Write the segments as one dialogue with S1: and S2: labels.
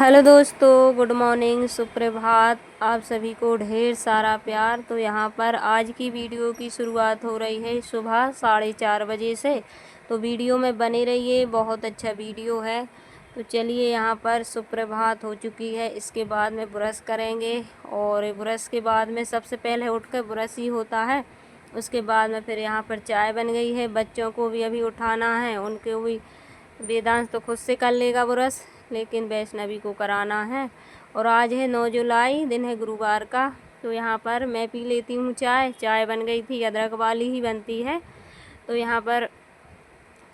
S1: Hello दोस्तों, good morning, सुप्रभात। आप सभी को ढेर सारा प्यार। तो यहाँ पर आज की वीडियो की शुरुआत हो रही है सुबह 4:30 बजे से। तो वीडियो में बने रहिए, बहुत अच्छा वीडियो है। तो चलिए, यहाँ पर सुप्रभात हो चुकी है। इसके बाद में ब्रश करेंगे और ब्रश के बाद में सबसे पहले उठकर ब्रश ही होता है। उसके बाद में फिर यहाँ पर चाय बन गई है। बच्चों को भी अभी उठाना है, उनको भी वेदांश तो खुद से कर लेगा ब्रश, लेकिन वैष्णवी को कराना है। और आज है 9 जुलाई, दिन है गुरुवार का। तो यहाँ पर मैं पी लेती हूँ चाय। चाय बन गई थी, अदरक वाली ही बनती है। तो यहाँ पर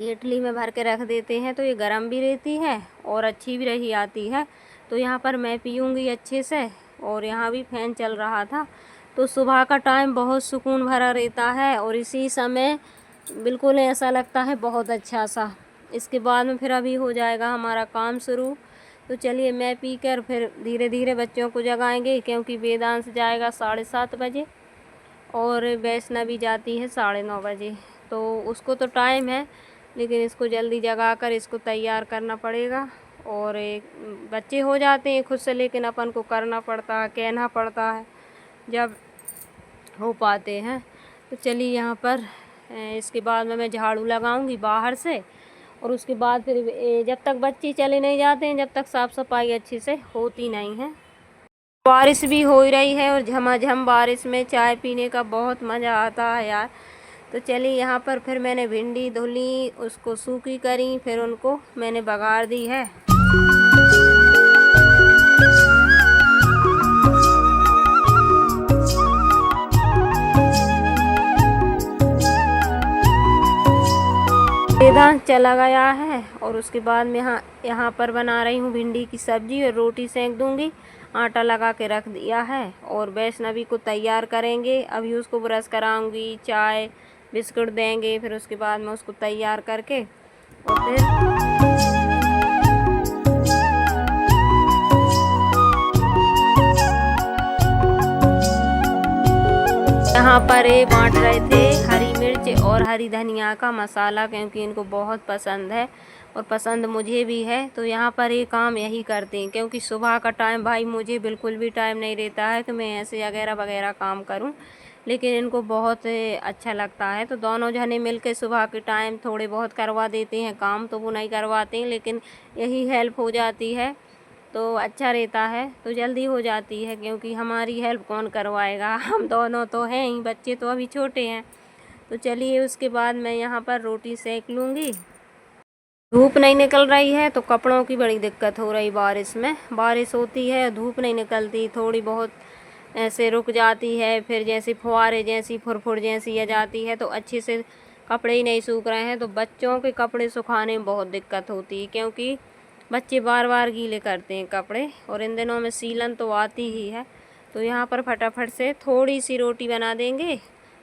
S1: इडली में भर के रख देते हैं, तो ये गर्म भी रहती है और अच्छी भी रही आती है। तो यहाँ पर मैं पीऊँगी अच्छे से। और यहाँ भी फैन चल रहा था। तो सुबह का टाइम बहुत सुकून भरा रहता है और इसी समय बिल्कुल ऐसा लगता है बहुत अच्छा सा। इसके बाद में फिर अभी हो जाएगा हमारा काम शुरू। तो चलिए, मैं पीकर फिर धीरे धीरे बच्चों को जगाएंगे, क्योंकि वेदांश जाएगा 7:30 बजे और वैष्णवी जाती है 9:30 बजे। तो उसको तो टाइम है, लेकिन इसको जल्दी जगा कर इसको तैयार करना पड़ेगा। और एक बच्चे हो जाते हैं खुद से, लेकिन अपन को करना पड़ता है, कहना पड़ता है जब हो पाते हैं। तो चलिए, यहाँ पर इसके बाद में मैं झाड़ू लगाऊंगी बाहर से। और उसके बाद फिर जब तक बच्चे चले नहीं जाते हैं, जब तक साफ़ सफाई अच्छे से होती नहीं है। बारिश भी हो रही है और झमाझम बारिश में चाय पीने का बहुत मज़ा आता है यार। तो चलिए, यहाँ पर फिर मैंने भिंडी धुली, उसको सूखी करी, फिर उनको मैंने बघार दी है। वेदांश चला गया है और उसके बाद में यहाँ पर बना रही हूँ भिंडी की सब्जी और रोटी सेंक दूँगी। आटा लगा के रख दिया है और वैष्णवी को तैयार करेंगे। अभी उसको ब्रश कराऊंगी, चाय बिस्कुट देंगे, फिर उसके बाद में उसको तैयार करके और फिर यहाँ पर ये बांट रहे थे हरी मिर्च और हरी धनिया का मसाला, क्योंकि इनको बहुत पसंद है और पसंद मुझे भी है। तो यहाँ पर ये काम यही करते हैं, क्योंकि सुबह का टाइम भाई मुझे बिल्कुल भी टाइम नहीं रहता है कि मैं ऐसे वगैरह वगैरह काम करूँ, लेकिन इनको बहुत अच्छा लगता है। तो दोनों जने मिल के सुबह के टाइम थोड़े बहुत करवा देते हैं काम। तो वो नहीं करवाते हैं, लेकिन यही हेल्प हो जाती है तो अच्छा रहता है, तो जल्दी हो जाती है। क्योंकि हमारी हेल्प कौन करवाएगा, हम दोनों तो हैं ही, बच्चे तो अभी छोटे हैं। तो चलिए, उसके बाद मैं यहाँ पर रोटी सेक लूँगी। धूप नहीं निकल रही है तो कपड़ों की बड़ी दिक्कत हो रही। बारिश में बारिश होती है, धूप नहीं निकलती, थोड़ी बहुत ऐसे रुक जाती है, फिर जैसे फुहारे जैसी फुरफुर जैसी आ जाती है, तो अच्छे से कपड़े ही नहीं सूख रहे हैं। तो बच्चों के कपड़े सुखाने में बहुत दिक्कत होती है, क्योंकि बच्चे बार बार गीले करते हैं कपड़े, और इन दिनों में सीलन तो आती ही है। तो यहाँ पर फटाफट से थोड़ी सी रोटी बना देंगे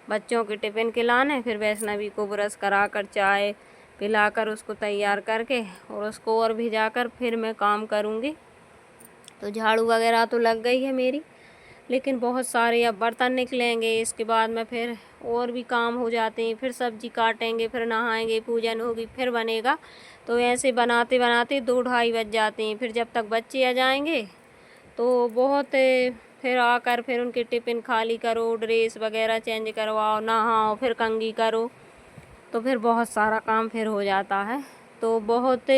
S1: बच्चों के टिफ़िन के लाने, फिर वैष्णवी को ब्रश करा कर चाय पिलाकर उसको तैयार करके और उसको और भिजाकर फिर मैं काम करूँगी। तो झाड़ू वगैरह तो लग गई है मेरी, लेकिन बहुत सारे अब बर्तन निकलेंगे। इसके बाद में फिर और भी काम हो जाते हैं, फिर सब्जी काटेंगे, फिर नहाएंगे, पूजन होगी, फिर बनेगा। तो ऐसे बनाते बनाते 2-2:30 बज जाते हैं। फिर जब तक बच्चे आ जाएंगे तो बहुत फिर आकर फिर उनके टिफ़िन खाली करो, ड्रेस वगैरह चेंज करवाओ, नहाओ, फिर कंघी करो, तो फिर बहुत सारा काम फिर हो जाता है। तो बहुत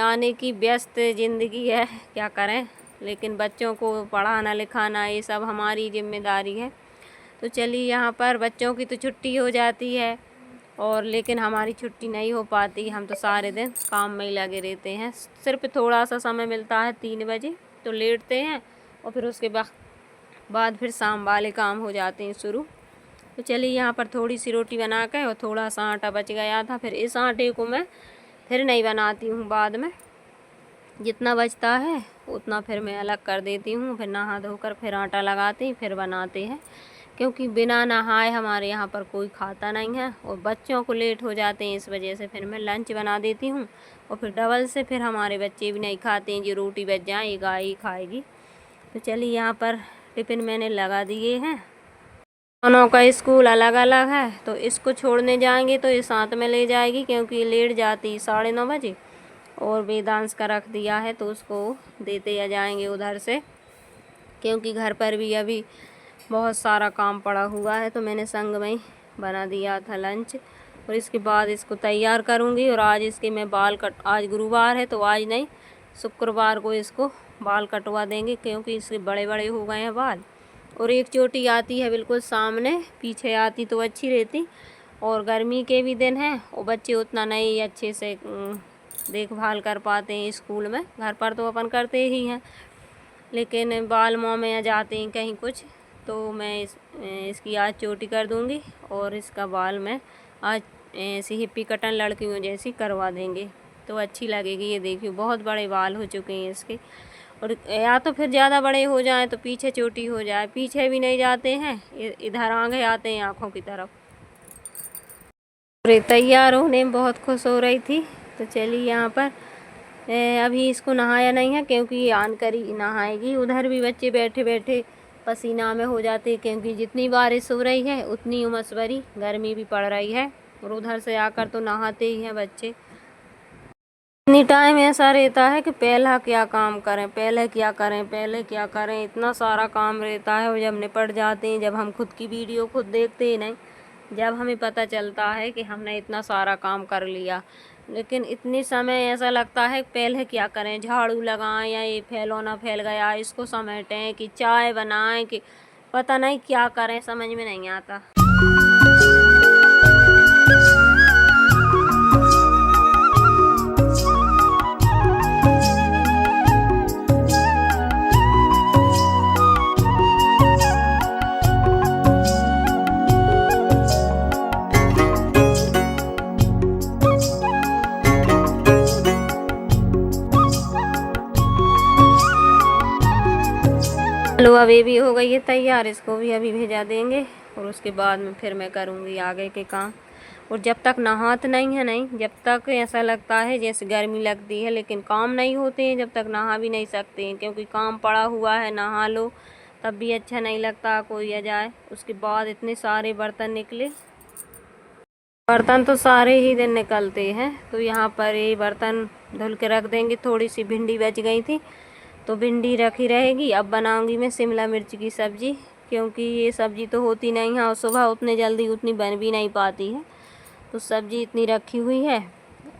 S1: आने की व्यस्त ज़िंदगी है, क्या करें। लेकिन बच्चों को पढ़ाना लिखाना ये सब हमारी जिम्मेदारी है। तो चलिए, यहाँ पर बच्चों की तो छुट्टी हो जाती है, और लेकिन हमारी छुट्टी नहीं हो पाती। हम तो सारे दिन काम में ही लगे रहते हैं। सिर्फ थोड़ा सा समय मिलता है 3 बजे, तो लेटते हैं और फिर उसके बाद फिर शाम वाले काम हो जाते हैं शुरू। तो चलिए, यहाँ पर थोड़ी सी रोटी बना के और थोड़ा सा आटा बच गया था, फिर इस आटे को मैं फिर नहीं बनाती हूँ। बाद में जितना बचता है उतना फिर मैं अलग कर देती हूँ। फिर नहा धोकर फिर आटा लगाते हैं, फिर बनाते हैं, क्योंकि बिना नहाए हमारे यहाँ पर कोई खाता नहीं है और बच्चों को लेट हो जाते हैं। इस वजह से फिर मैं लंच बना देती हूँ और फिर डबल से फिर हमारे बच्चे भी नहीं खाते हैं। जो रोटी बच जाए ये गाय ही खाएगी। तो चलिए, यहाँ पर टिफ़िन मैंने लगा दिए हैं। दोनों का स्कूल अलग अलग है, तो इसको छोड़ने जाएंगे तो ये साथ में ले जाएगी, क्योंकि ये लेट जाती 9:30 बजे। और वेदांश का रख दिया है, तो उसको देते आ जाएंगे उधर से, क्योंकि घर पर भी अभी बहुत सारा काम पड़ा हुआ है। तो मैंने संग में ही बना दिया था लंच, और इसके बाद इसको तैयार करूँगी। और आज इसके मैं आज गुरुवार है, तो आज नहीं, शुक्रवार को इसको बाल कटवा देंगे, क्योंकि इसके बड़े बड़े हो गए हैं बाल। और एक चोटी आती है बिल्कुल सामने, पीछे आती तो अच्छी रहती। और गर्मी के भी दिन हैं, और बच्चे उतना नहीं अच्छे से देखभाल कर पाते हैं स्कूल में। घर पर तो अपन करते ही हैं, लेकिन बाल मुँह में जाते हैं कहीं कुछ, तो मैं इसकी आज चोटी कर दूंगी। और इसका बाल मैं आज ऐसी हिप्पी कटन लड़कियों जैसी करवा देंगे, तो अच्छी लगेगी। ये देखिए बहुत बड़े बाल हो चुके हैं इसके, और या तो फिर ज़्यादा बड़े हो जाएं तो पीछे चोटी हो जाए, पीछे भी नहीं जाते हैं, इधर आगे आते हैं आँखों की तरफ। और तैयार होने में बहुत खुश हो रही थी। तो चलिए यहाँ पर अभी इसको नहाया नहीं है, क्योंकि आन करी नहाएगी। उधर भी बच्चे बैठे बैठे पसीना में हो जाते, क्योंकि जितनी बारिश हो रही है उतनी उमस भरी गर्मी भी पड़ रही है। और उधर से आकर तो नहाते ही हैं बच्चे। इतनी टाइम ऐसा रहता है कि पहला क्या काम करें, पहले क्या करें, पहले क्या करें, इतना सारा काम रहता है। और जब निपट जाते हैं, जब हम खुद की वीडियो खुद देखते ही नहीं, जब हमें पता चलता है कि हमने इतना सारा काम कर लिया। लेकिन इतनी समय ऐसा लगता है पहले क्या करें, झाड़ू लगाएं, या ये फैलौना फैल गया इसको समेटें, कि चाय बनाएं, कि पता नहीं क्या करें, समझ में नहीं आता। चलो अब ये भी हो गई है तैयार, इसको भी अभी भेजा देंगे। और उसके बाद में फिर मैं करूँगी आगे के काम। और जब तक नहात नहीं है, नहीं, जब तक ऐसा लगता है जैसे गर्मी लगती है, लेकिन काम नहीं होते हैं, जब तक नहा भी नहीं सकते हैं, क्योंकि काम पड़ा हुआ है। नहा लो तब भी अच्छा नहीं लगता, कोई आ जाए। उसके बाद इतने सारे बर्तन निकले, बर्तन तो सारे ही दिन निकलते हैं। तो यहाँ पर ये बर्तन धुल के रख देंगे। थोड़ी सी भिंडी बच गई थी, तो भिंडी रखी रहेगी। अब बनाऊंगी मैं शिमला मिर्च की सब्ज़ी, क्योंकि ये सब्ज़ी तो होती नहीं है, और सुबह उतने जल्दी उतनी बन भी नहीं पाती है। तो सब्ज़ी इतनी रखी हुई है।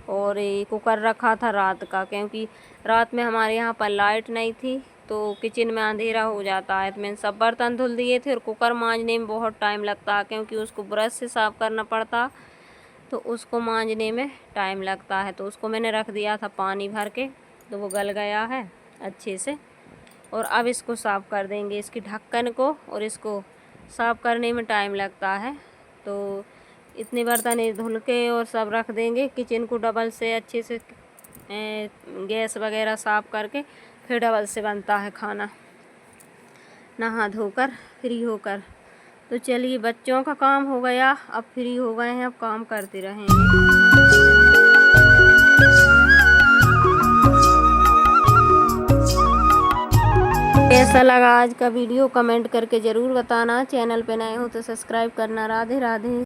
S1: और ये कुकर रखा था रात का, क्योंकि रात में हमारे यहाँ पर लाइट नहीं थी, तो किचन में अंधेरा हो जाता है। तो मैंने सब बर्तन धुल दिए थे। और कुकर मांजने में बहुत टाइम लगता है, क्योंकि उसको ब्रश से साफ़ करना पड़ता, तो उसको मांजने में टाइम लगता है। तो उसको मैंने रख दिया था पानी भर के, तो वो गल गया है अच्छे से। और अब इसको साफ़ कर देंगे, इसकी ढक्कन को। और इसको साफ़ करने में टाइम लगता है। तो इतने बर्तन धुल के और सब रख देंगे। किचन को डबल से अच्छे से गैस वगैरह साफ़ करके फिर डबल से बनता है खाना, नहा धोकर फ्री होकर। तो चलिए बच्चों का काम हो गया, अब फ्री हो गए हैं, अब काम करते रहेंगे। कैसा लगा आज का वीडियो कमेंट करके ज़रूर बताना। चैनल पे नए हो तो सब्सक्राइब करना। राधे राधे।